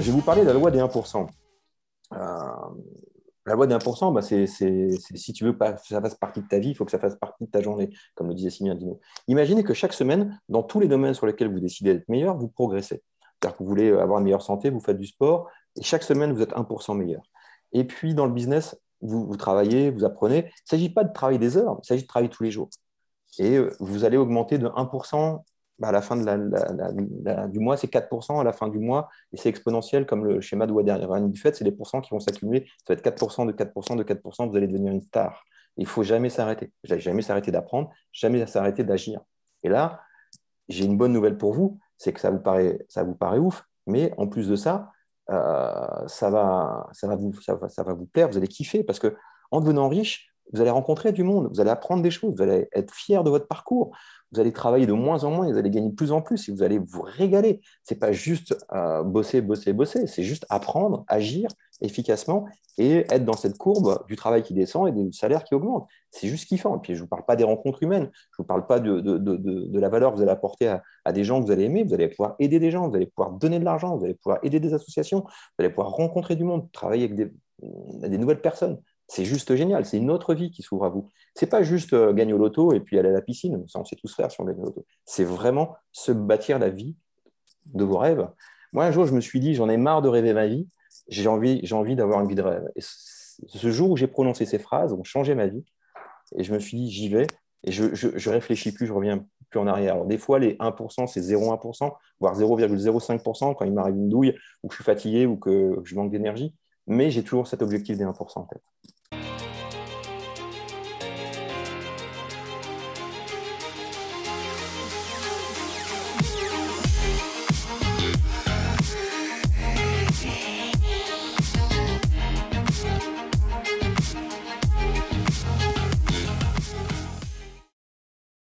Je vais vous parler de la loi des 1%. Euh, la loi des 1%, si tu veux pas que ça fasse partie de ta vie, il faut que ça fasse partie de ta journée, comme le disait Simon Dino. Imaginez que chaque semaine, dans tous les domaines sur lesquels vous décidez d'être meilleur, vous progressez. C'est-à-dire que vous voulez avoir une meilleure santé, vous faites du sport, et chaque semaine, vous êtes 1% meilleur. Et puis, dans le business, vous travaillez, vous apprenez. Il ne s'agit pas de travailler des heures, il s'agit de travailler tous les jours. Et vous allez augmenter de 1%. À la fin du mois, c'est 4%. À la fin du mois, et c'est exponentiel, comme le schéma de Warren Buffett, c'est les pourcents qui vont s'accumuler. Ça va être 4% de 4% de 4%, vous allez devenir une star. Il ne faut jamais s'arrêter. Jamais s'arrêter d'apprendre, jamais s'arrêter d'agir. Et là, j'ai une bonne nouvelle pour vous, c'est que ça vous paraît ouf, mais en plus de ça, ça va vous plaire, vous allez kiffer, parce que en devenant riche, vous allez rencontrer du monde, vous allez apprendre des choses, vous allez être fier de votre parcours, vous allez travailler de moins en moins, vous allez gagner de plus en plus et vous allez vous régaler. C'est pas juste bosser, bosser, bosser, c'est juste apprendre, agir efficacement et être dans cette courbe du travail qui descend et des salaires qui augmentent. C'est juste kiffant. Et puis, je ne vous parle pas des rencontres humaines, je ne vous parle pas de la valeur que vous allez apporter à des gens que vous allez aimer, vous allez pouvoir aider des gens, vous allez pouvoir donner de l'argent, vous allez pouvoir aider des associations, vous allez pouvoir rencontrer du monde, travailler avec des nouvelles personnes. C'est juste génial, c'est une autre vie qui s'ouvre à vous. C'est pas juste gagner au loto et puis aller à la piscine, ça on sait tous faire si on gagne au loto. C'est vraiment se bâtir la vie de vos rêves. Moi, un jour, je me suis dit, j'en ai marre de rêver ma vie, j'ai envie d'avoir une vie de rêve. Et ce jour où j'ai prononcé ces phrases ont changé ma vie et je me suis dit, j'y vais et je réfléchis plus, je reviens plus en arrière. Alors, des fois, les 1%, c'est 0,1%, voire 0,05% quand il m'arrive une douille ou que je suis fatigué ou que je manque d'énergie, mais j'ai toujours cet objectif des 1% en tête.